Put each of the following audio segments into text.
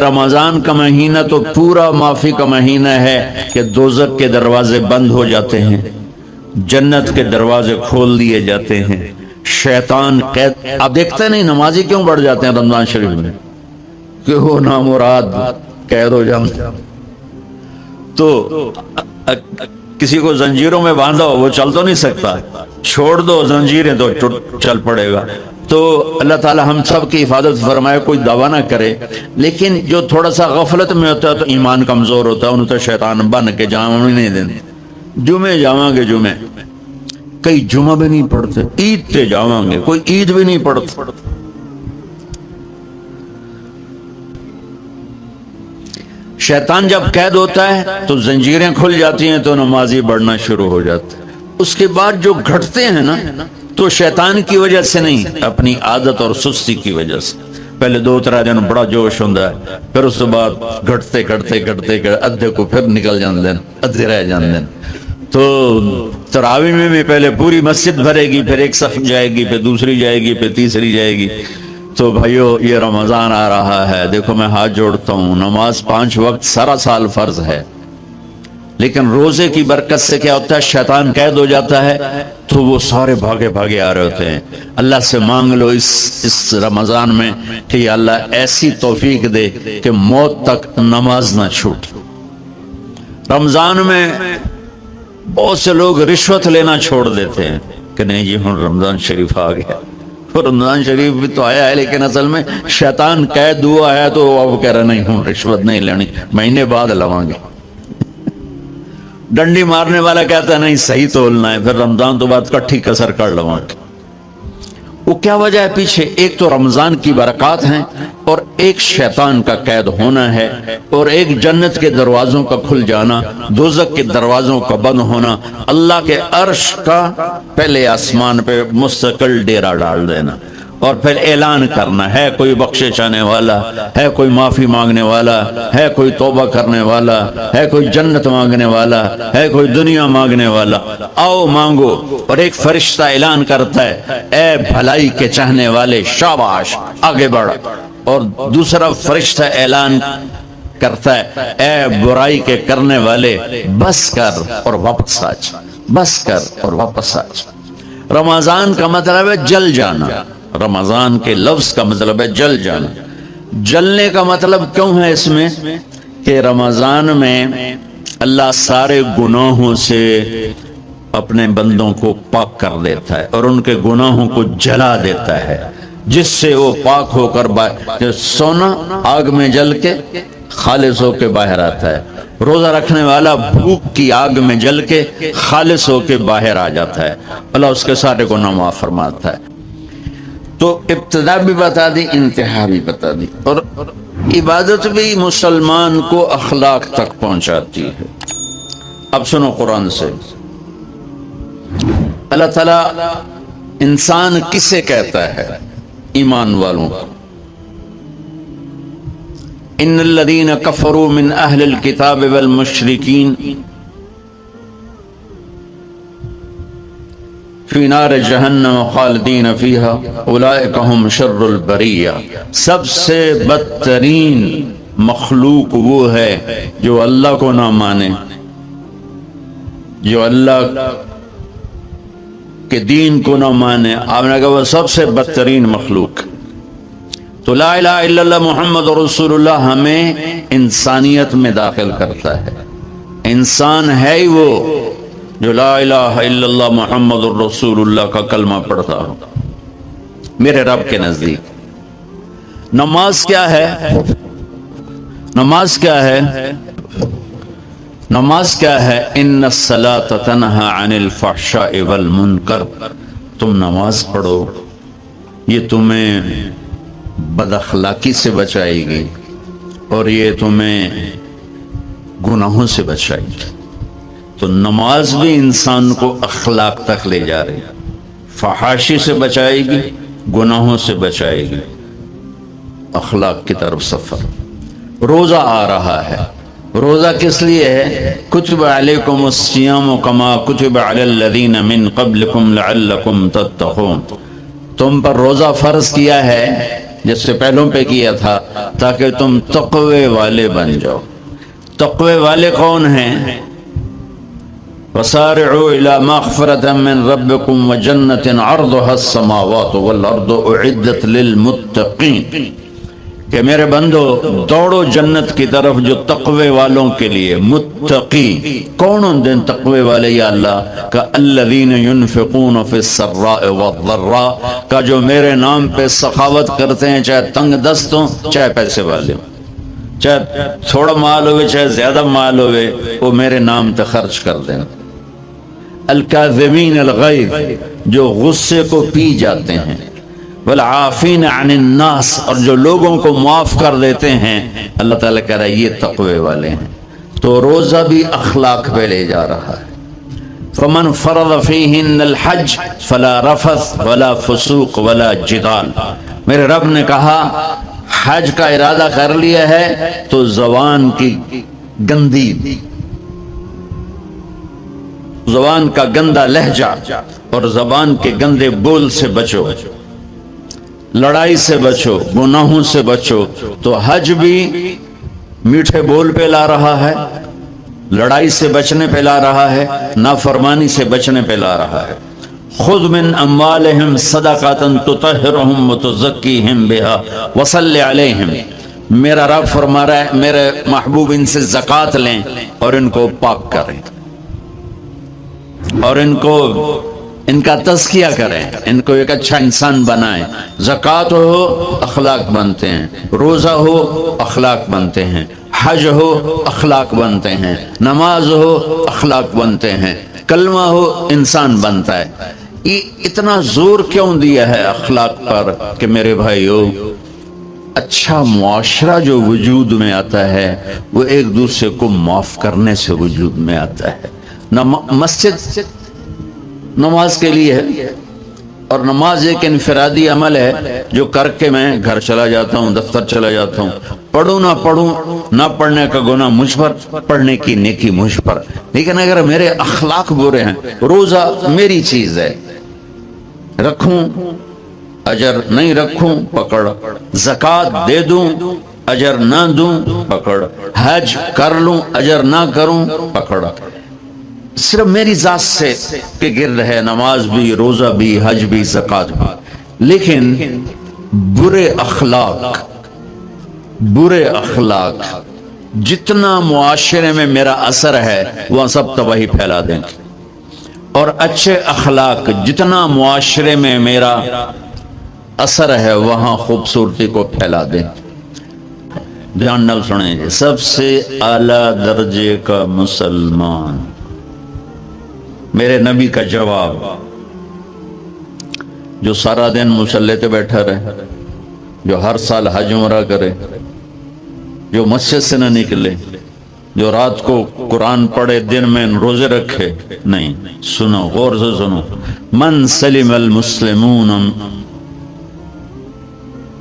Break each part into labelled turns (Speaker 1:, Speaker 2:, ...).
Speaker 1: رمضان کا مہینہ تو پورا معافی کا مہینہ ہے کہ دوزخ کے دروازے بند ہو جاتے ہیں، جنت کے دروازے کھول دیے جاتے ہیں، شیطان قید. آپ دیکھتے نہیں نمازی کیوں بڑھ جاتے ہیں رمضان شریف میں؟ کہ وہ نامراد قید ہو جاتے. تو کسی کو زنجیروں میں باندھا ہو وہ چل تو نہیں سکتا، چھوڑ دو زنجیریں تو چل پڑے گا. تو اللہ تعالی ہم سب کی حفاظت فرمائے، کوئی دعویٰ نہ کرے. لیکن جو تھوڑا سا غفلت میں ہوتا ہے تو ایمان کمزور ہوتا ہے، انہوں تو شیطان بن کے جامع نہیں دینے. جمعے جاواں گے، جمعے کئی جمعہ بھی نہیں پڑھتے، عید تے جاواں گے، کوئی عید بھی نہیں پڑھتے. شیطان جب قید ہوتا ہے تو زنجیریں کھل جاتی ہیں تو نمازی بڑھنا شروع ہو جاتا ہے. اس کے بعد جو گھٹتے ہیں نا تو شیطان کی وجہ سے نہیں، اپنی عادت اور سستی کی وجہ سے. پہلے 2-3 دن بڑا جوش ہوتا ہے، پھر اس کے بعد گھٹتے ادھے کو پھر نکل جاندے ہیں، ادھے رہ جاندے ہیں. تو تراویح میں بھی پہلے پوری مسجد بھرے گی، پھر ایک صف جائے گی، پھر دوسری جائے گی، پھر تیسری جائے گی. تو بھائیو یہ رمضان آ رہا ہے، دیکھو میں ہاتھ جوڑتا ہوں، نماز 5 وقت سارا سال فرض ہے، لیکن روزے کی برکت سے کیا ہوتا ہے، شیطان قید ہو جاتا ہے تو وہ سارے بھاگے آ رہے ہوتے ہیں. اللہ سے مانگ لو اس رمضان میں کہ یا اللہ ایسی توفیق دے کہ موت تک نماز نہ چھوٹ. رمضان میں بہت سے لوگ رشوت لینا چھوڑ دیتے ہیں کہ نہیں جی ہن رمضان شریف آ گیا. رمضان شریف بھی تو آیا ہے لیکن اصل میں شیطان قید ہوا ہے تو اب کہہ رہا نہیں ہوں رشوت نہیں لینی، مہینے بعد لواں گے. ڈنڈی مارنے والا کہتا ہے نہیں صحیح تولنا ہے، پھر رمضان تو بعد کٹھی کسر کر لواں گے. وہ کیا وجہ ہے پیچھے؟ ایک تو رمضان کی برکات ہیں، اور ایک شیطان کا قید ہونا ہے، اور ایک جنت کے دروازوں کا کھل جانا، دوزخ کے دروازوں کا بند ہونا، اللہ کے عرش کا پہلے آسمان پہ مستقل ڈیرا ڈال دینا، اور پھر اعلان کرنا ہے کوئی بخشش چاہنے والا ہے، کوئی معافی مانگنے والا ہے، کوئی توبہ کرنے والا ہے، کوئی جنت مانگنے والا ہے، کوئی دنیا مانگنے والا، آؤ مانگو. اور ایک فرشتہ اعلان کرتا ہے اے بھلائی کے چاہنے والے شاباش آگے بڑھ، اور دوسرا فرشتہ اعلان کرتا ہے اے برائی کے کرنے والے بس کر اور واپس آ جا، بس کر اور واپس آ جا. رمضان کا مطلب ہے جل جانا، رمضان کے لفظ کا مطلب ہے جل جانا. جلنے کا مطلب کیوں ہے اس میں کہ رمضان میں اللہ سارے گناہوں سے اپنے بندوں کو پاک کر دیتا ہے اور ان کے گناہوں کو جلا دیتا ہے، جس سے وہ پاک ہو کر سونا آگ میں جل کے خالص ہو کے باہر آتا ہے. روزہ رکھنے والا بھوک کی آگ میں جل کے خالص ہو کے باہر آ جاتا ہے، اللہ اس کے سارے گناہ معاف فرماتا ہے. تو ابتدا بھی بتا دی، انتہا بھی بتا دی. اور عبادت بھی مسلمان کو اخلاق تک پہنچاتی ہے. اب سنو قرآن سے، اللہ تعالیٰ انسان کسے کہتا ہے؟ ایمان والوں کو. ان الذین کفروا من اہل الکتاب والمشرکین فی نار جہنم خالدین فیہا اولئک ہم شر البریہ. سب سے بدترین مخلوق وہ ہے جو اللہ کو نہ مانے، جو اللہ کے دین کو نہ مانے. آپ نے کہا وہ سب سے بدترین مخلوق. تو لا الہ الا اللہ محمد رسول اللہ ہمیں انسانیت میں داخل کرتا ہے. انسان ہے ہی وہ جو لا الہ الا اللہ محمد الرسول اللہ کا کلمہ پڑھتا ہو میرے رب کے نزدیک. نماز کیا ہے؟ نماز کیا ہے؟ نماز کیا ہے؟ ان الصلاۃ تنہی عن الفحشاء والمنکر. تم نماز پڑھو، یہ تمہیں بد اخلاقی سے بچائے گی اور یہ تمہیں گناہوں سے بچائے گی. تو نماز بھی انسان کو اخلاق تک لے جا رہی ہے، فحاشی سے بچائے گی، گناہوں سے بچائے گی، اخلاق کی طرف سفر. روزہ آ رہا ہے، روزہ کس لیے ہے؟ کتب علیکم الصیام کما کتب علی الذین من قبلکم لعلکم تتقون. تم پر روزہ فرض کیا ہے جس سے پہلوں پہ کیا تھا تاکہ تم تقوی والے بن جاؤ۔ تقوی والے کون ہیں؟ وَسَارِعُوا إِلَى مَغْفِرَةٍ مِّن رَبِّكُمْ وَجَنَّةٍ عَرْضُهَا السَّمَاوَاتُ وَالْأَرْضُ أُعِدَّتْ لِلْمُتَّقِينَ کہ میرے بندو دوڑو جنت کی طرف جو تقوی والوں کے لیے۔ متقی کون ہیں تقوی والے یا اللہ کا؟ الذین ينفقون فی السراء والضراء کا جو میرے نام پہ سخاوت کرتے ہیں، چاہے تنگ دست ہوں چاہے پیسے والے ہوں، چاہے تھوڑا مال ہوئے چاہے زیادہ مال ہوئے، وہ میرے نام پہ خرچ کر دیں۔ الکاظمین الغیظ جو غصے کو پی جاتے ہیں، والعافین عن الناس اور جو لوگوں کو معاف کر دیتے ہیں۔ اللہ تعالیٰ کہہ رہا ہے یہ تقوی والے ہیں۔ تو روزہ بھی اخلاق پہ لے جا رہا ہے۔ فمن فرض فیہن الحج فلا رفث ولا فسوق ولا جدال، میرے رب نے کہا حج کا ارادہ کر لیا ہے تو زبان کی گندی، زبان کا گندا لہجہ اور زبان کے گندے بول سے بچو، لڑائی سے بچو، گناہوں سے بچو۔ تو حج بھی میٹھے بول پہ لا رہا ہے، لڑائی سے بچنے پہ لا رہا ہے، نافرمانی سے بچنے پہ لا رہا ہے۔ خذ من اموالہم صدقۃ تطہرہم وتزکیہم بہا وصلی علیہم، میرا رب فرما رہا ہے میرے محبوب ان سے زکوٰۃ لیں اور ان کو پاک کریں اور ان کا تزکیہ کریں، ان کو ایک اچھا انسان بنائیں۔ زکوٰۃ ہو اخلاق بنتے ہیں، روزہ ہو اخلاق بنتے ہیں، حج ہو اخلاق بنتے ہیں، نماز ہو اخلاق بنتے ہیں، کلمہ ہو انسان بنتا ہے۔ یہ اتنا زور کیوں دیا ہے اخلاق پر کہ میرے بھائیو اچھا معاشرہ جو وجود میں آتا ہے وہ ایک دوسرے کو معاف کرنے سے وجود میں آتا ہے۔ مسجد نماز کے لیے ہے اور نماز ایک انفرادی عمل ہے جو کر کے میں گھر چلا جاتا ہوں، دفتر چلا جاتا ہوں، پڑھوں نہ پڑھوں، نہ پڑھنے کا گناہ مجھ پر، پڑھنے کی نیکی مجھ پر۔ لیکن اگر میرے اخلاق برے ہیں، روزہ میری چیز ہے، رکھوں اجر، نہیں رکھوں پکڑ، زکوٰۃ دے دوں اجر نہ دوں پکڑ، حج کر لوں اجر نہ کروں پکڑ۔ صرف میری ذات سے کہ گرد ہے نماز بھی، روزہ بھی، حج بھی، زکوٰۃ بھی۔ لیکن برے اخلاق جتنا معاشرے میں میرا اثر ہے وہ سب تباہی پھیلا دیں گے، اور اچھے اخلاق جتنا معاشرے میں میرا اثر ہے وہاں خوبصورتی کو پھیلا دیں۔ دھیان نال سنیں، سب سے اعلیٰ درجے کا مسلمان، میرے نبی کا جواب، جو سارا دن مصلی پہ بیٹھا رہے، جو ہر سال حج عمرہ کرے، جو مسجد سے نہ نکلے، جو رات کو قرآن پڑھے، دن میں روزے رکھے۔ نہیں، سنو غور سے سنو، من سلم المسلمون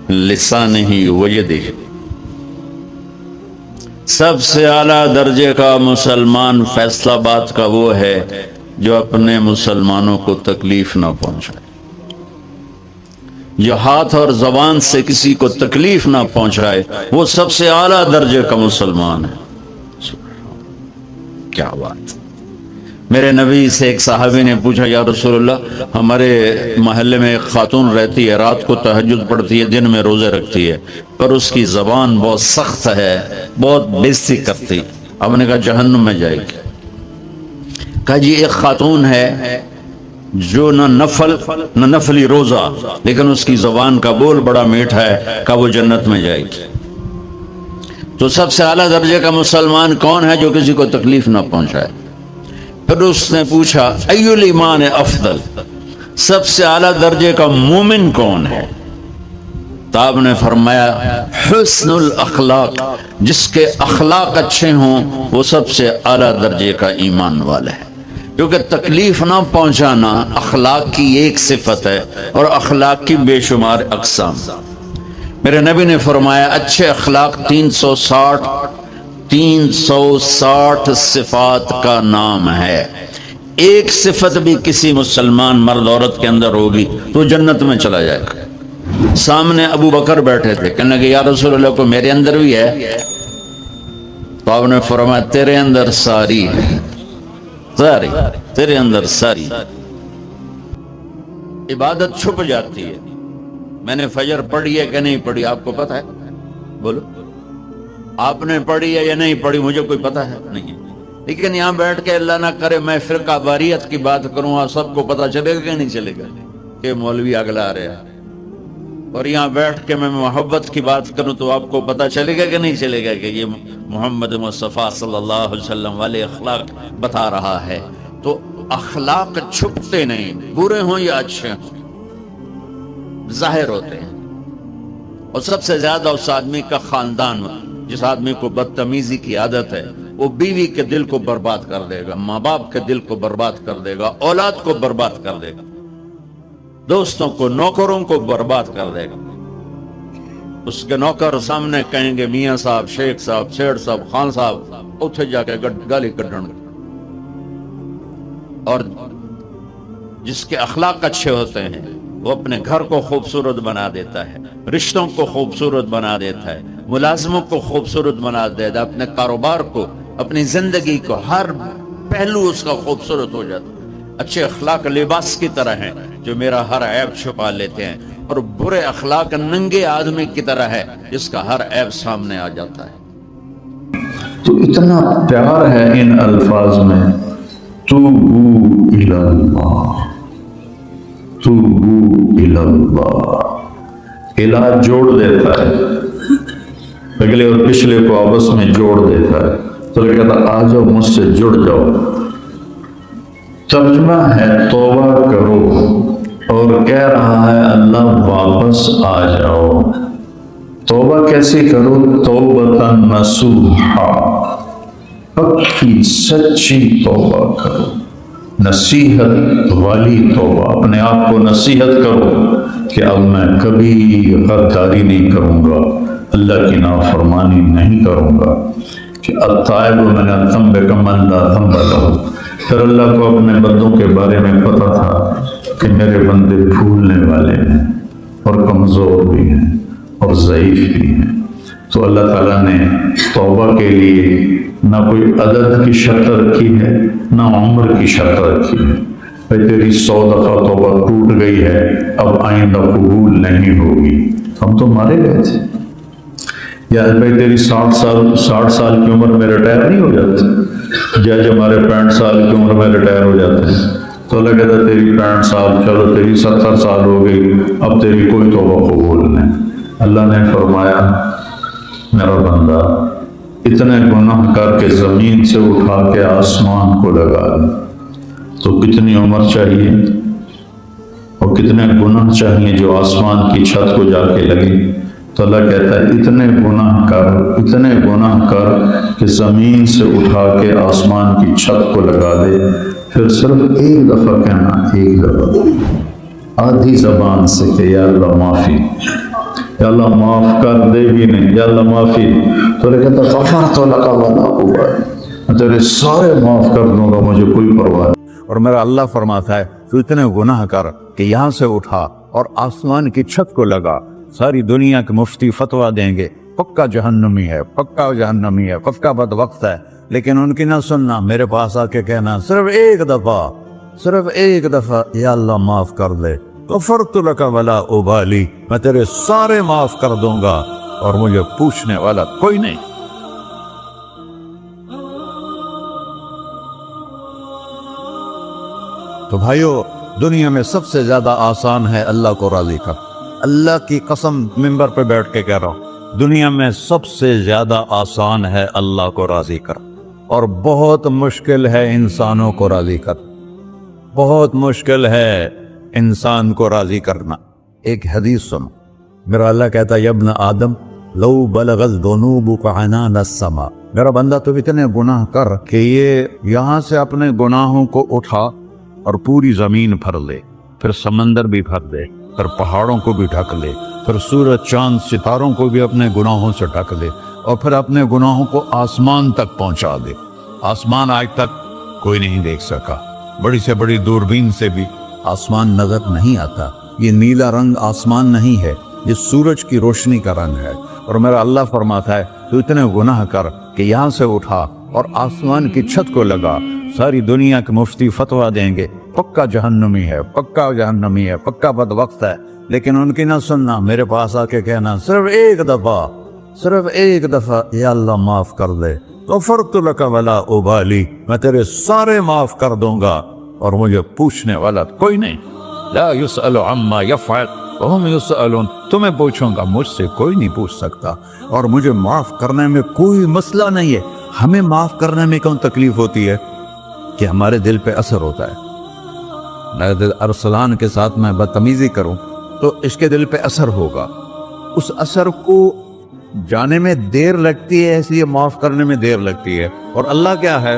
Speaker 1: لسانہ ویدہ، سب سے اعلیٰ درجے کا مسلمان فیصلہ آباد کا وہ ہے جو اپنے مسلمانوں کو تکلیف نہ پہنچائے، جو ہاتھ اور زبان سے کسی کو تکلیف نہ پہنچائے، وہ سب سے اعلیٰ درجے کا مسلمان ہے۔ کیا بات! میرے نبی سے ایک صحابی نے پوچھا، یا رسول اللہ، ہمارے محلے میں ایک خاتون رہتی ہے، رات کو تہجد پڑھتی ہے، دن میں روزے رکھتی ہے، پر اس کی زبان بہت سخت ہے، بہت بےزتی کرتی۔ اب نے کہا جہنم میں جائے گی۔ کہا جی ایک خاتون ہے جو نہ نفلی روزہ، لیکن اس کی زبان کا بول بڑا میٹھا ہے، کہا وہ جنت میں جائے گی۔ تو سب سے اعلیٰ درجے کا مسلمان کون ہے؟ جو کسی کو تکلیف نہ پہنچائے۔ پھر اس نے پوچھا ای الایمان افضل، سب سے اعلیٰ درجے کا مومن کون ہے؟ تو آپ نے فرمایا حسن الاخلاق، جس کے اخلاق اچھے ہوں وہ سب سے اعلیٰ درجے کا ایمان والا ہے۔ کیونکہ تکلیف نہ پہنچانا اخلاق کی ایک صفت ہے، اور اخلاق کی بے شمار اقسام۔ میرے نبی نے فرمایا اچھے اخلاق 360 صفات کا نام ہے۔ ایک صفت بھی کسی مسلمان مرد عورت کے اندر ہوگی تو جنت میں چلا جائے گا۔ سامنے ابو بکر بیٹھے تھے، کہنے لگے یا رسول اللہ کو میرے اندر بھی ہے؟ تو آپ نے فرمایا تیرے اندر ساری ہے، ساری تیرے اندر ساری۔ عبادت چھپ جاتی ہے۔ میں نے فجر پڑھی ہے کہ نہیں پڑھی آپ کو پتہ ہے؟ بولو، آپ نے پڑھی ہے یا نہیں پڑھی؟ مجھے کوئی پتہ ہے نہیں، لیکن یہاں بیٹھ کے اللہ نہ کرے میں فرقہ واریت کی بات کروں اور سب کو پتہ چلے گا کہ نہیں چلے گا کہ مولوی اگلا رہا ہے، اور یہاں بیٹھ کے میں محبت کی بات کروں تو آپ کو پتہ چلے گا کہ نہیں چلے گا کہ یہ محمد مصطفیٰ صلی اللہ علیہ وسلم والے اخلاق بتا رہا ہے۔ تو اخلاق چھپتے نہیں، برے ہوں یا اچھے ہوں، ظاہر ہوتے ہیں۔ اور سب سے زیادہ اس آدمی کا خاندان، جس آدمی کو بدتمیزی کی عادت ہے، وہ بیوی کے دل کو برباد کر دے گا، ماں باپ کے دل کو برباد کر دے گا، اولاد کو برباد کر دے گا، دوستوں کو، نوکروں کو برباد کر دے گا۔ اس کے نوکر سامنے کہیں گے میاں صاحب، شیخ صاحب، سیٹھ صاحب، خان صاحب، اتھے جا کے گالی کڈن گے۔ اور جس کے اخلاق اچھے ہوتے ہیں وہ اپنے گھر کو خوبصورت بنا دیتا ہے، رشتوں کو خوبصورت بنا دیتا ہے، ملازموں کو خوبصورت بنا دیتا ہے، اپنے کاروبار کو، اپنی زندگی کو، ہر پہلو اس کا خوبصورت ہو جاتا ہے۔ اچھے اخلاق لباس کی طرح ہیں جو میرا ہر عیب چھپا لیتے ہیں، اور برے اخلاق ننگے آدمی کی طرح ہے جس کا ہر عیب سامنے آ جاتا ہے۔
Speaker 2: تو اتنا پیار ہے ان الفاظ میں، توبو الی اللہ، توبو الی اللہ۔ الہ جوڑ دیتا ہے، اگلے اور پچھلے کو آپس میں جوڑ دیتا ہے، تو کہتا آ جاؤ مجھ سے جڑ جاؤ۔ ترجمہ ہے توبہ کرو، اور کہہ رہا ہے اللہ واپس آ جاؤ۔ توبہ کیسی کرو؟ توبۃ نصوحا، پکی سچی توبہ کرو، نصیحت والی توبہ۔ اپنے آپ کو نصیحت کرو کہ اب میں کبھی غداری نہیں کروں گا، اللہ کی نافرمانی نہیں کروں گا، کہ التائب من الذنب کمن لا ذنب لہ۔ پھر اللہ کو اپنے بندوں کے بارے میں پتہ تھا کہ میرے بندے بھولنے والے ہیں اور کمزور بھی ہیں اور ضعیف بھی ہیں، تو اللہ تعالیٰ نے توبہ کے لیے نہ کوئی عدد کی شرط رکھی ہے، نہ عمر کی شرط رکھی ہے۔ بھائی تیری 100 دفعہ توبہ ٹوٹ گئی ہے، اب آئندہ قبول نہیں ہوگی، ہم تو مارے گئے تھے۔ یا بھائی تیری 60 سال کی عمر میں ریٹائر نہیں ہو جاتے، جج ہمارے 65 سال کی عمر میں ریٹائر ہو جاتے ہیں، تو اللہ کہتا ہے تیری 65 سال، چلو تیری 70 سال ہو گئی، اب تیری کوئی توبہ قبول نہیں۔ اللہ نے فرمایا میرا بندہ اتنے گناہ کر کے زمین سے اٹھا کے آسمان کو لگا دے، تو کتنی عمر چاہیے اور کتنے گناہ چاہیے جو آسمان کی چھت کو جا کے لگے؟ تو اللہ کہتا ہے اتنے گناہ کر کہ زمین سے اٹھا کے آسمان کی چھت کو لگا دے، پھر صرف ایک دفعہ کہنا، ایک دفعہ آدھی زبان سے کہ یا اللہ معافی، یا اللہ معاف کر دے بھی نہیں، یا اللہ معافی، تو اللہ کہتا غفرت لک ولا ابالی، میں تیرے سارے معاف کر دوں گا، مجھے کوئی پرواہ نہیں۔
Speaker 3: اور میرا اللہ فرماتا ہے تو اتنے گناہ کر کہ یہاں سے اٹھا اور آسمان کی چھت کو لگا، ساری دنیا کے مفتی فتویٰ دیں گے پکا جہنمی ہے، پکا جہنمی ہے، پکا بدبخت ہے، لیکن ان کی نہ سننا، میرے پاس آ کے کہنا صرف ایک دفعہ یا اللہ معاف کر دے، غفرت لک ولا ابالی، میں تیرے سارے معاف کر دوں گا اور مجھے پوچھنے والا کوئی نہیں۔ تو بھائیو، دنیا میں سب سے زیادہ آسان ہے اللہ کو راضی کر۔ اللہ کی قسم منبر پہ بیٹھ کے کہہ رہا ہوں، دنیا میں سب سے زیادہ آسان ہے اللہ کو راضی کر، اور بہت مشکل ہے انسانوں کو راضی کر، بہت مشکل ہے انسان کو راضی کرنا۔ ایک حدیث سنو، میرا اللہ کہتا ہے یا ابن آدم لو بلغت ذنوبک عنان السماء، میرا بندہ تو اتنے گناہ کر کہ یہ یہاں سے اپنے گناہوں کو اٹھا اور پوری زمین بھر لے، پھر سمندر بھی بھر دے، پھر پہاڑوں کو بھی ڈھک لے، پھر سورج چاند ستاروں کو بھی اپنے گناہوں سے ڈھک لے، اور پھر اپنے گناہوں کو آسمان تک پہنچا دے۔ آسمان آج تک کوئی نہیں دیکھ سکا، بڑی سے بڑی دوربین سے بھی آسمان نظر نہیں آتا، یہ نیلا رنگ آسمان نہیں ہے، یہ سورج کی روشنی کا رنگ ہے، اور میرا اللہ فرماتا ہے تو اتنے گناہ کر کہ یہاں سے اٹھا اور آسمان کی چھت کو لگا، ساری دنیا کے مفتی فتویٰ دیں گے پکا جہنمی ہے، پکا جہنمی ہے، پکا بدبخت ہے، لیکن ان کی نہ سننا، میرے پاس آ کے کہنا صرف ایک دفعہ یا اللہ معاف کر دے، غفرت لک ولا ابالی، میں تیرے سارے معاف کر دوں گا اور مجھے پوچھنے والا کوئی نہیں، لا یسأل عما یفعل وهم یسألون، تمہیں پوچھوں گا، مجھ سے کوئی نہیں پوچھ سکتا، اور مجھے معاف کرنے میں کوئی مسئلہ نہیں ہے۔ ہمیں معاف کرنے میں کیوں تکلیف ہوتی ہے؟ کہ ہمارے دل پہ اثر ہوتا ہے۔ میں ارسلان کے ساتھ میں بدتمیزی کروں تو اس کے دل پہ اثر ہوگا، اس اثر کو جانے میں دیر لگتی ہے، اس لیے معاف کرنے میں دیر لگتی ہے۔ اور اللہ کیا ہے؟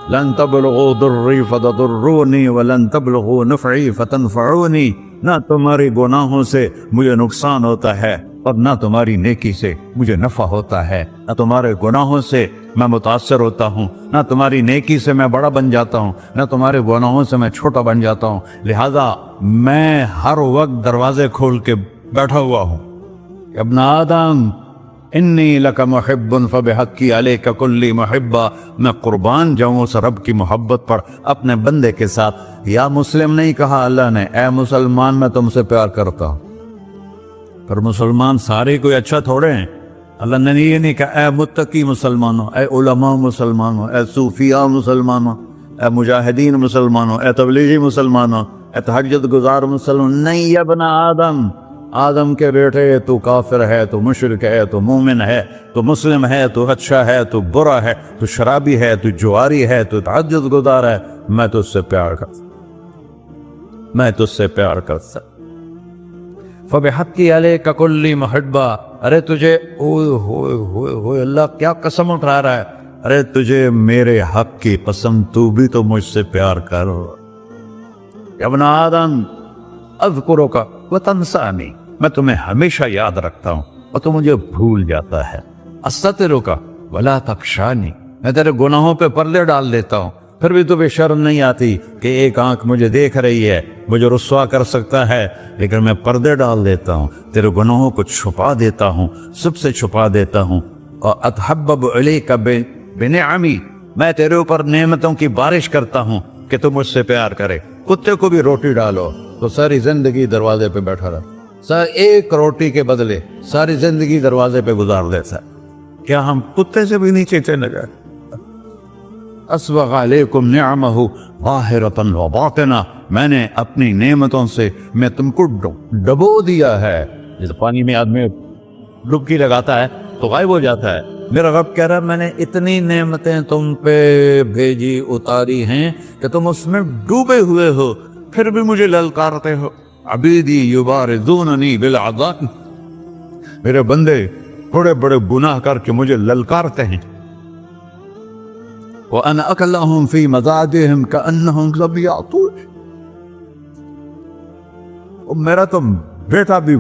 Speaker 3: لن تبلغوا ضرری فتضرونی ولن تبلغوا نفعی فتنفعونی، نہ تمہاری گناہوں سے مجھے نقصان ہوتا ہے اور نہ تمہاری نیکی سے مجھے نفع ہوتا ہے، نہ تمہارے گناہوں سے میں متاثر ہوتا ہوں، نہ تمہاری نیکی سے میں بڑا بن جاتا ہوں، نہ تمہارے گناہوں سے میں چھوٹا بن جاتا ہوں، لہذا میں ہر وقت دروازے کھول کے بیٹھا ہوا ہوں۔ ابن آدم انی لک محب فبحقی علیک کلی محبہ، میں قربان جاؤں اس رب کی محبت پر اپنے بندے کے ساتھ۔ یا مسلم نہیں کہا اللہ نے، اے مسلمان میں تم سے پیار کرتا ہوں۔ پر مسلمان سارے کوئی اچھا تھوڑے ہیں، اللہ نے یہ نہیں کہا اے متقی مسلمانوں، اے علماء مسلمانوں، اے صوفیاء مسلمانوں، اے مجاہدین مسلمانوں، اے تبلیغی مسلمانوں، اے تہجد گزار مسلمان، نہیں یا ابن آدم، آدم کے بیٹے، تو کافر ہے، تو مشرک ہے، تو مومن ہے، تو مسلم ہے، تو اچھا ہے، تو برا ہے، تو شرابی ہے، تو جواری ہے، تو تہجد گزار ہے، میں تجھ سے پیار کرتا، میں تجھ سے پیار کرتا۔ فبحقی علیک کلی محبہ، ارے تجھے اوئے ہوئے ہوئے ہوئے، اللہ کیا قسم اٹھا رہا ہے، ارے تجھے میرے حق کی قسم، تو بھی تو مجھ سے پیار کر۔ ابن آدم اذکرک وتنسانی، میں تمہیں ہمیشہ یاد رکھتا ہوں اور تو مجھے بھول جاتا ہے۔ استترک ولا تخشانی، میں تیرے گناہوں پہ پردے ڈال دیتا ہوں، پھر بھی تمہیں شرم نہیں آتی کہ ایک آنکھ مجھے دیکھ رہی ہے، مجھے رسوا کر سکتا ہے، لیکن میں پردے ڈال دیتا ہوں، تیرے گناہوں کو چھپا دیتا ہوں، سب سے چھپا دیتا ہوں۔ اور اتحبب الیک بنعمی، میں تیرے اوپر نعمتوں کی بارش کرتا ہوں کہ تم مجھ سے پیار کرے۔ کتے کو بھی روٹی ڈالو تو ساری زندگی دروازے پہ بیٹھا رہتا، ایک روٹی کے بدلے ساری زندگی دروازے پہ گزار دیتا ہے۔ کیا ہم کتے سے بھی نیچے چلے گئے؟ اسبغ علیکم نعمہ ظاہرۃ و باطنہ، میں نے اپنی نعمتوں سے میں تم کو ڈبو دیا ہے۔ جیسے پانی میں آدمی ڈبکی لگاتا ہے تو غائب ہو جاتا ہے، میرا رب کہہ رہا ہے میں نے اتنی نعمتیں تم پہ بھیجی، اتاری ہیں کہ تم اس میں ڈوبے ہوئے ہو، پھر بھی مجھے للکارتے ہو۔ عبیدی یبارزوننی بالعذاب، میرے بندے بڑے بڑے گناہ کر کے مجھے للکارتے ہیں۔ وَأَنَا أَكْلَهُمْ فِي مَزَاجِهِمْ كَأَنَّهُمْ لَمْ يَعْطُونِ، میرا تو بیٹا بھی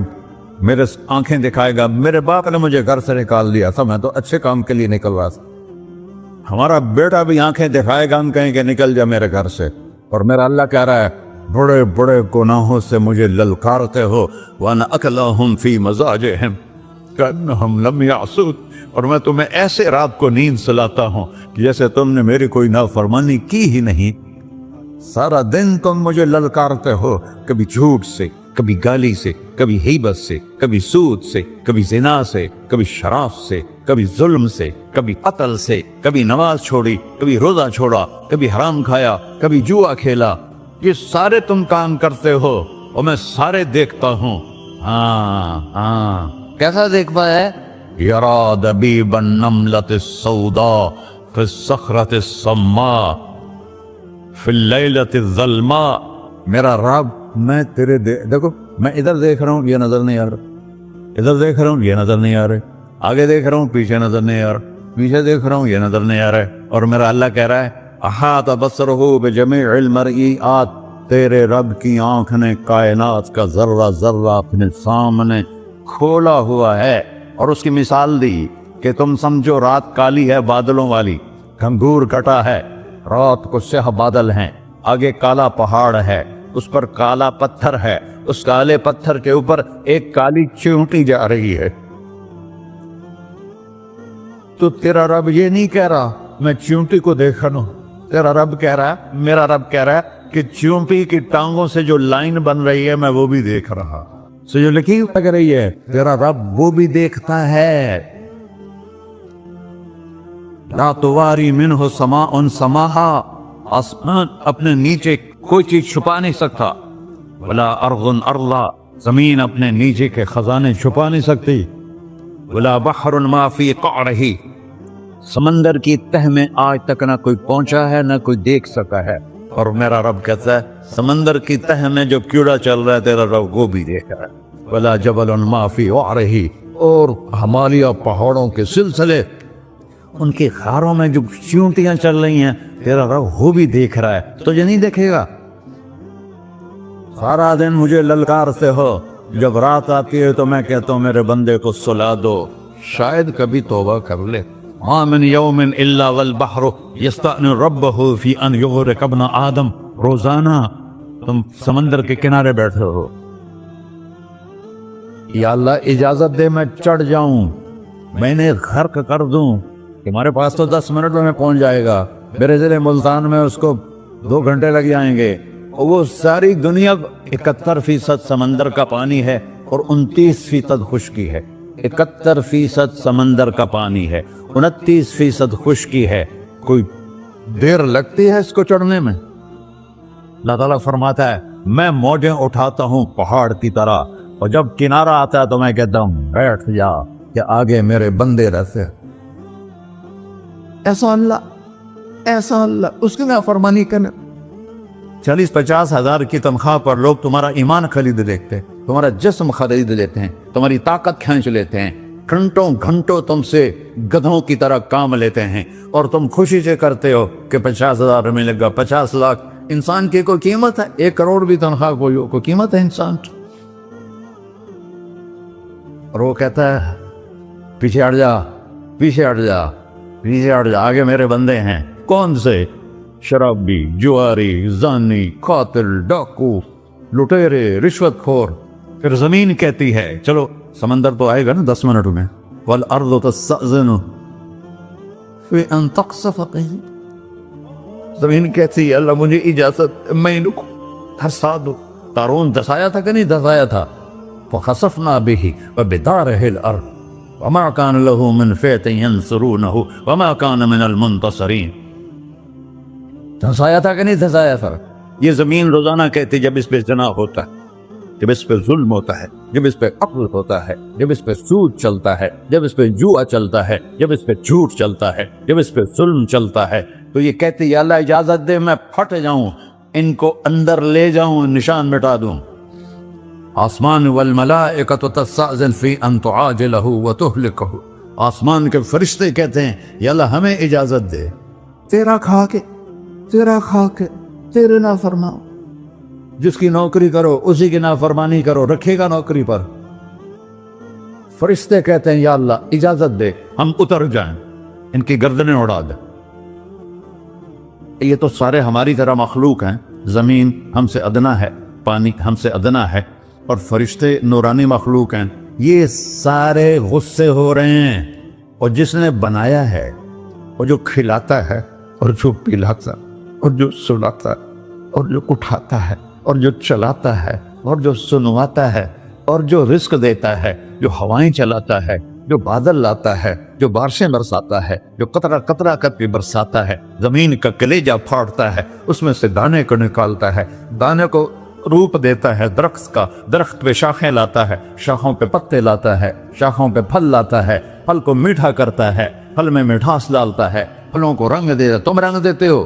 Speaker 3: میرے آنکھیں دکھائے گا، میرے باپ نے مجھے گھر سے نکال دیا تھا، میں تو اچھے کام کے لیے نکل رہا تھا، ہمارا بیٹا بھی آنکھیں دکھائے گا، ہم کہیں کہ نکل جا میرے گھر سے۔ اور میرا اللہ کہہ رہا ہے بڑے بڑے گناہوں سے مجھے للکارتے ہو۔ وَأَنَا أَكْلَهُمْ فِي مَزَاجِهِمْ كَأَنَّهُمْ لَمْ يَعْصُونِ، اور میں تمہیں ایسے رات کو نیند سلاتا ہوں کہ جیسے تم نے میری کوئی نافرمانی کی ہی نہیں۔ سارا دن تم مجھے للکارتے ہو، کبھی جھوٹ سے، کبھی گالی سے، کبھی غیبت سے، کبھی سود سے، کبھی زنا سے، کبھی شراب سے، کبھی ظلم سے، کبھی قتل سے، کبھی نماز چھوڑی، کبھی روزہ چھوڑا، کبھی حرام کھایا، کبھی جوا کھیلا، یہ سارے تم کام کرتے ہو اور میں سارے دیکھتا ہوں۔ ہاں کیسا دیکھ پایا ہے؟ یرا دبیب النملۃ السوداء فی الصخرۃ الصماء فی اللیلۃ الظلماء، میرا رب میں تیرے دیکھو، میں ادھر دیکھ رہا ہوں یہ نظر نہیں آ رہا، ادھر دیکھ رہا ہوں یہ نظر نہیں آ رہے، آگے دیکھ رہا ہوں پیچھے نظر نہیں آ رہا، پیچھے دیکھ رہا ہوں یہ نظر نہیں آ رہا ہے، اور میرا اللہ کہہ رہا ہے احاط بصرہ بجمیع المرئیات، تیرے رب کی آنکھ نے کائنات کا ذرہ ذرہ اپنے سامنے کھولا ہوا ہے۔ اور اس کی مثال دی کہ تم سمجھو رات کالی ہے بادلوں والی، گھنگور کٹا ہے، رات کو سیاہ بادل ہیں، آگے کالا پہاڑ ہے، اس پر کالا پتھر ہے، اس کالے پتھر کے اوپر ایک کالی چیونٹی جا رہی ہے۔ تو تیرا رب یہ نہیں کہہ رہا میں چیونٹی کو دیکھ رہا ہوں، تیرا رب کہہ رہا ہے، میرا رب کہہ رہا ہے کہ چیونٹی کی ٹانگوں سے جو لائن بن رہی ہے میں وہ بھی دیکھ رہا، جو لکیر لگ رہی ہے تیرا رب وہ بھی دیکھتا ہے۔ لا تواری منہ سماء سماہا، آسمان اپنے نیچے کوئی چیز چھپا نہیں سکتا، ولا ارض ارضا، زمین اپنے نیچے کے خزانے چھپا نہیں سکتی، ولا بحر ما فی قعرہ، سمندر کی تہ میں آج تک نہ کوئی پہنچا ہے نہ کوئی دیکھ سکا ہے، اور میرا رب کہتا ہے سمندر کی تہ میں جو کیڑا چل رہا ہے تیرا رب وہ بھی دیکھ رہا ہے، ولا جبل ما فی وعرہ، اور ہمالیہ پہاڑوں کے سلسلے ان کی خاروں میں جو چیونٹیاں چل رہی ہیں تیرا رب وہ بھی دیکھ رہا ہے، تجھے نہیں دیکھے گا؟ سارا دن مجھے للکار سے ہو، جب رات آتی ہے تو میں کہتا ہوں میرے بندے کو سلا دو، شاید کبھی توبہ کر لے۔ ما من یوم الا والبحر یستأذن ربہ فی ان یغرق ابن آدم، روزانہ تم سمندر کے کنارے بیٹھے ہو، یا اللہ اجازت دے میں چڑھ جاؤں، میں نے غرق کر دوں، تمہارے پاس تو 10 منٹ میں پہنچ جائے گا، میرے ضلع ملتان میں اس کو 2 گھنٹے لگ جائیں گے، اور وہ ساری دنیا 71% سمندر کا پانی ہے اور 29% خشکی ہے، 71% سمندر کا پانی ہے، 29% خشکی ہے، کوئی دیر لگتی ہے اس کو چڑھنے میں؟ اللہ تعالیٰ فرماتا ہے میں موجیں اٹھاتا ہوں پہاڑ کی طرح، اور جب کنارہ آتا ہے تو میں کہتا ہوں بیٹھ جا کہ آگے میرے بندے رہتے۔ ایسا اللہ اس کی نافرمانی کرنا۔ 40-50 ہزار کی تنخواہ پر لوگ تمہارا ایمان خرید لیتے ہیں، تمہارا جسم خرید لیتے ہیں، تمہاری طاقت کھینچ لیتے ہیں، گھنٹوں تم سے گدھوں کی طرح کام لیتے ہیں، اور تم خوشی سے کرتے ہو کہ 50,000 ملے گا، 50 لاکھ۔ انسان کی کوئی قیمت ہے؟ 1 کروڑ بھی تنخواہ کوئی قیمت ہے انسان؟ اور وہ کہتا ہے پیچھے ہٹ جا، پیچھے ہٹ جا، پیچھے ہٹ جا، آگے میرے بندے ہیں۔ کون سے؟ شرابی، جواری، زانی، قاتل، ڈاکو، لٹیرے، رشوت خور۔ پھر زمین کہتی ہے چلو سمندر تو آئے گا نا 10 منٹ میں، والارض تستأذن فی ان تقصف قیل، زمین کہتی ہے اللہ مجھے اجازت، میں ان کو دھسا دو۔ قارون دھسایا تھا کہ نہیں دھسایا تھا؟ فخسفنا به وبداره الارض وما كان له من فئة ينصرونه وما كان من المنتصرين۔ دھسایا تھا کہ نہیں دھسایا تھا؟ یہ زمین روزانہ کہتی جب اس پہ زنا ہوتا ہے، جب اس پہ ظلم ہوتا ہے، جب اس پہ قتل ہوتا ہے، جب اس پہ سود چلتا ہے، جب اس پہ جوا چلتا ہے، جب اس پہ جھوٹ چلتا ہے، جب اس پہ ظلم چلتا ہے، تو یہ کہتی یا اللہ اجازت دے میں پھٹ جاؤں، ان کو اندر لے جاؤں، نشان مٹا دوں۔ آسمان والملائکۃ تستأذن فی ان تعاجلہ وتہلکہ، آسمان کے فرشتے کہتے ہیں یا اللہ ہمیں اجازت دے، تیرا کھا کے تیرے نافرماؤ، جس کی نوکری کرو اسی کی نافرمانی کرو، رکھے گا نوکری پر۔ فرشتے کہتے ہیں یا اللہ اجازت دے ہم اتر جائیں، ان کی گردنیں اڑا دیں۔ یہ تو سارے ہماری طرح مخلوق ہیں، زمین ہم سے ادنا ہے، پانی ہم سے ادنا ہے، اور فرشتے نورانی مخلوق ہیں، یہ سارے غصے ہو رہے ہیں۔ اور جس نے بنایا ہے، اور جو کھلاتا ہے، اور جو پلاتا، اور جو سلاتا، اور جو اٹھاتا ہے، اور جو چلاتا ہے، اور جو سنواتا ہے، اور جو رزق دیتا ہے، جو ہوائیں چلاتا ہے، جو بادل لاتا ہے، جو بارشیں برساتا ہے، جو قطرہ قطرہ کر کے برساتا ہے، زمین کا کلیجہ پھاڑتا ہے، اس میں سے دانے کو نکالتا ہے، دانے کو روپ دیتا ہے درخت کا، درخت پہ شاخیں لاتا ہے، شاخوں پہ پتے لاتا ہے، شاخوں پہ پھل لاتا ہے، پھل کو میٹھا کرتا ہے، پھل میں مٹھاس ڈالتا ہے، پھلوں کو رنگ دیتا ہے، تم رنگ دیتے ہو،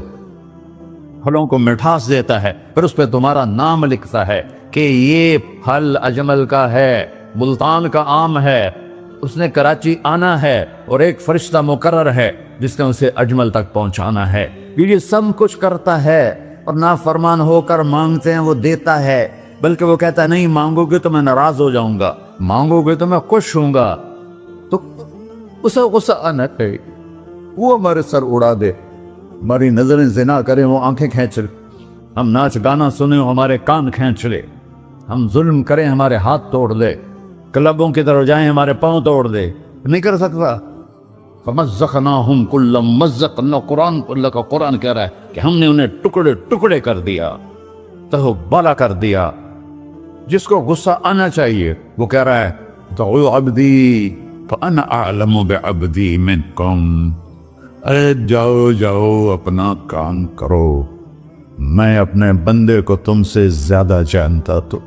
Speaker 3: پھلوں کو مٹھاس دیتا ہے، پھر اس پہ تمہارا نام لکھتا ہے کہ یہ پھل اجمل کا ہے، ملتان کا آم ہے، اس نے کراچی آنا ہے، اور ایک فرشتہ مقرر ہے جس نے اسے اجمل تک پہنچانا ہے۔ یہ سب کچھ کرتا ہے، اور نافرمان ہو کر مانگتے ہیں وہ دیتا ہے، بلکہ وہ کہتا ہے نہیں مانگو گے تو میں ناراض ہو جاؤں گا، مانگو گے تو میں خوش ہوں گا، تو اسے غصہ آنا چاہیے، وہ ہمارے سر اڑا دے، ہماری نظریں زنا کریں، وہ آنکھیں کھینچ، ہم ناچ گانا سنے ہمارے کان کھینچ لے، ہم ظلم کریں ہمارے ہاتھ توڑ دے، کلبوں کی طرف جائیں ہمارے پاؤں توڑ دے، نہیں کر سکتا۔ فَمَزَّقْنَاهُمْ كُلَّ مُمَزَّقٍ، اللہ کا قرآن کہہ رہا ہے کہ ہم نے انہیں ٹکڑے ٹکڑے کر دیا، تہو بالا کر دیا۔ جس کو غصہ آنا چاہیے وہ کہہ رہا ہے دعوا عبدی فَأَنَا أَعْلَمُ بِعَبْدِي مِنْكُمْ، ارے جاؤ جاؤ اپنا کام کرو، میں اپنے بندے کو تم سے زیادہ جانتا۔ تو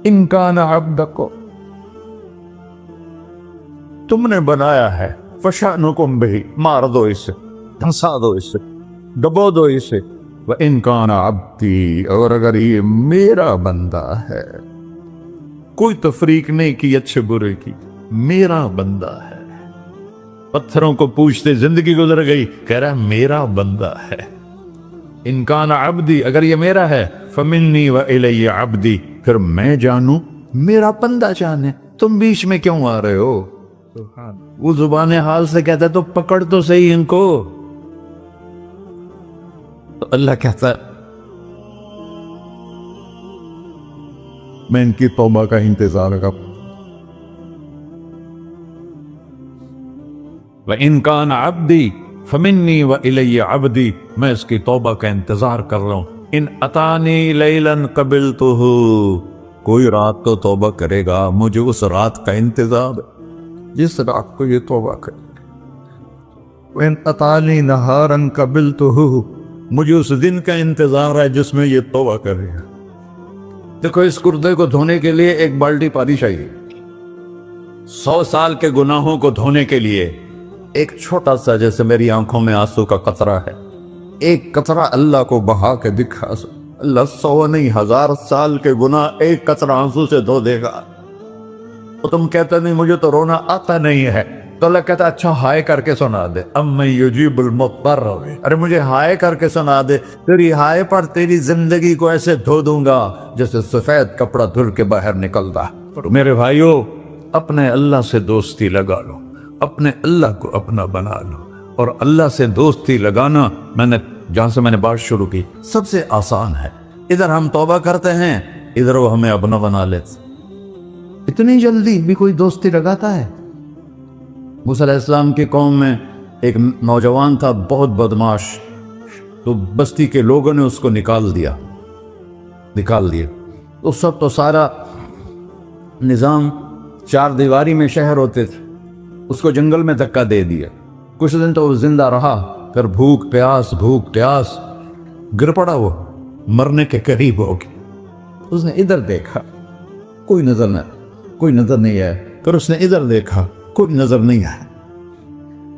Speaker 3: ان کان عبدکم، تم نے بنایا ہے، فشأنکم بہ، مار دو اسے، دھنسا دو اسے، دبو دو اسے۔ وَإِن كَانَ عَبْدِي، اور اگر یہ میرا بندہ ہے، کوئی تفریق نہیں کی اچھے برے کی، میرا بندہ ہے۔ پتھروں کو پوچھتے زندگی گزر گئی، کہہ رہا ہے میرا بندہ ہے۔ ان کان عبدی، اگر یہ میرا ہے، فمنی وإلی عبدی، پھر میں جانوں میرا بندہ جانے، تم بیچ میں کیوں آ رہے ہو؟ وہ زبان حال سے کہتا ہے تو پکڑ تو صحیح ان کو۔ تو اللہ کہتا ہے میں ان کی توبہ کا انتظار کروں۔ وَإِن كَانَ عَبْدِي فَمِنِّي وَإِلَيَّ عَبْدِي، میں اس کی توبہ کا انتظار کر رہا ہوں۔ ان اتانی لیلاً قبلتہ، کوئی رات کو توبہ کرے گا، مجھے اس رات کا انتظار ہے جس رات کو یہ توبہ کرے گا۔ وَإِن اتانی نہاراً قبلتہ، مجھے اس دن کا انتظار ہے جس میں یہ توبہ کرے گا۔ دیکھو اس کردے کو دھونے کے لیے ایک بالٹی پانی چاہیے، 100 سال کے گناہوں کو دھونے کے لیے ایک چھوٹا سا، جیسے میری آنکھوں میں آنسو کا قطرہ ہے، ایک قطرہ اللہ کو بہا کے دکھا، اللہ 100 نہیں 1000 سال کے گناہ ایک قطرہ آنسو سے دھو دے گا۔ تو تم کہتے نہیں مجھے تو رونا آتا نہیں ہے، تو اللہ کہتا اچھا ہائے کر کے سنا دے، اَمَّن یُجِیبُ الْمُضْطَرَّ، ارے مجھے ہائے کر کے سنا دے، تیری ہائے پر تیری زندگی کو ایسے دھو دوں گا جیسے سفید کپڑا دھل کے باہر نکلتا۔ میرے بھائیو، اپنے اللہ سے دوستی لگا لو، اپنے اللہ کو اپنا بنا لو۔ اور اللہ سے دوستی لگانا، جہاں سے میں نے بات شروع کی، سب سے آسان ہے۔ ادھر ہم توبہ کرتے ہیں، ادھر وہ ہمیں اپنا بنا لیتے۔ اتنی جلدی بھی کوئی دوستی لگاتا ہے؟ موسیٰ علیہ السلام کی قوم میں ایک نوجوان تھا بہت بدماش، تو بستی کے لوگوں نے اس کو نکال دیا۔ اس وقت تو سارا نظام 4 دیواری میں شہر ہوتے تھے، اس کو جنگل میں دھکا دے دیا۔ کچھ دن تو وہ زندہ رہا، پھر بھوک پیاس گر پڑا، وہ مرنے کے قریب ہو گیا۔ اس نے ادھر دیکھا، کوئی نظر نہیں آیا، پھر اس نے ادھر دیکھا، کوئی نظر نہیں آیا،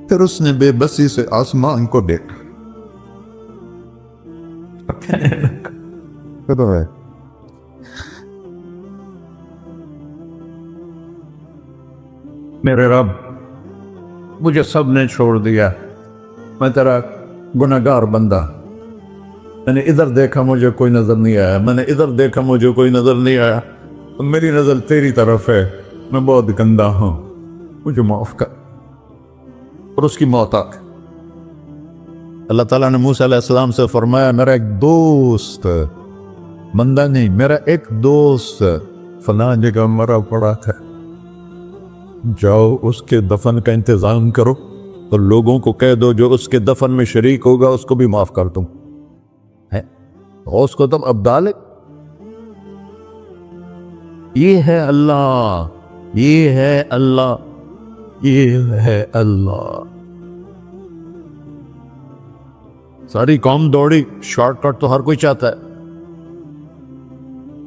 Speaker 3: پھر اس نے بے بسی سے آسمان کو دیکھا۔ میرے رب، مجھے سب نے چھوڑ دیا، میں تیرا گناہگار بندہ، میں نے ادھر دیکھا مجھے کوئی نظر نہیں آیا، میں نے ادھر دیکھا مجھے کوئی نظر نہیں آیا، میری نظر تیری طرف ہے، میں بہت گندا ہوں، مجھے معاف کر۔ اور اس کی موت آ گئی۔ اللہ تعالیٰ نے موسیٰ علیہ السلام سے فرمایا میرا ایک دوست، بندہ نہیں، میرا ایک دوست فلاں جگہ مرا پڑا ہے، جاؤ اس کے دفن کا انتظام کرو اور لوگوں کو کہہ دو جو اس کے دفن میں شریک ہوگا اس کو بھی معاف کر دوں۔ اس کو تم ابدال، یہ ہے اللہ، یہ ہے اللہ، یہ ہے اللہ۔ ساری قوم دوڑی، شارٹ کٹ تو ہر کوئی چاہتا ہے،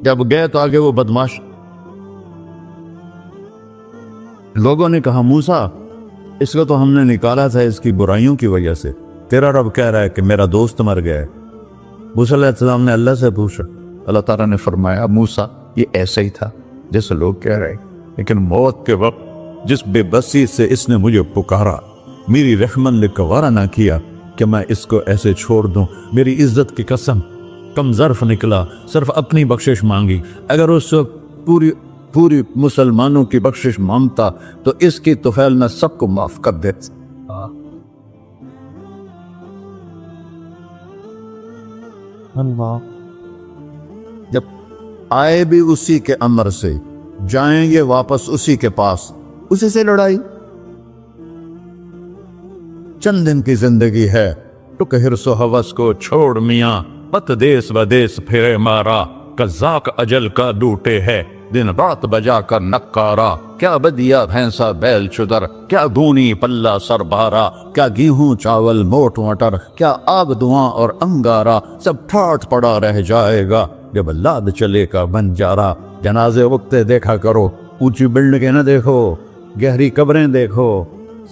Speaker 3: جب گئے تو آگے وہ بدماش۔ لوگوں نے کہا موسیٰ اس کو تو ہم نے نکالا تھا اس کی برائیوں کی وجہ سے، تیرا رب کہہ رہا ہے کہ میرا دوست مر گیا ہے۔ موسیٰ علیہ السلام نے اللہ سے پوچھا، اللہ تعالیٰ نے فرمایا موسیٰ یہ ایسا ہی تھا جیسے لوگ کہہ رہے ہیں، لیکن موت کے وقت جس بے بسی سے اس نے مجھے پکارا، میری رحمت نے گوارا نہ کیا کہ میں اس کو ایسے چھوڑ دوں، میری عزت کی قسم، کم ظرف نکلا، صرف اپنی بخشش مانگی۔ اگر اس وقت پوری مسلمانوں کی بخشش مانگتا تو اس کی طفیل میں سب کو معاف کر دیتا۔ اللہ، جب آئے بھی اسی کے امر سے، جائیں گے واپس اسی کے پاس، اسی سے لڑائی۔ چند دن کی زندگی ہے، ٹک حرص و حوث کو چھوڑ میاں، مت دیس بدیس پھرے مارا، قزاق اجل کا ڈوٹے ہے، دن رات بجا کر نکارا، کیا بدیا بھینسا بیل چدر، کیا گونی پلہ سر بارا، کیا گیہوں چاول موٹ مٹر، کیا آب دعاں اور انگارا، سب ٹھاٹ پڑا رہ جائے گا جب لاد چلے کا بن جارا۔ جنازے وقتے دیکھا کرو، اونچی بلڈنگیں نہ دیکھو، گہری قبریں دیکھو،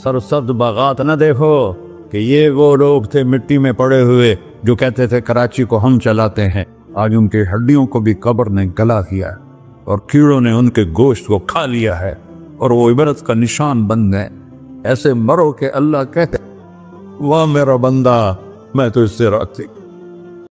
Speaker 3: سرسبز باغات نہ دیکھو کہ یہ وہ لوگ تھے مٹی میں پڑے ہوئے جو کہتے تھے کراچی کو ہم چلاتے ہیں، آج ان کی ہڈیوں کو بھی قبر نے گلا کیا ہے اور کیڑوں نے ان کے گوشت کو کھا لیا ہے اور وہ عبرت کا نشان بن گئے۔ ایسے مرو کہ اللہ کہتے واہ میرا بندہ میں تو اس سے راضی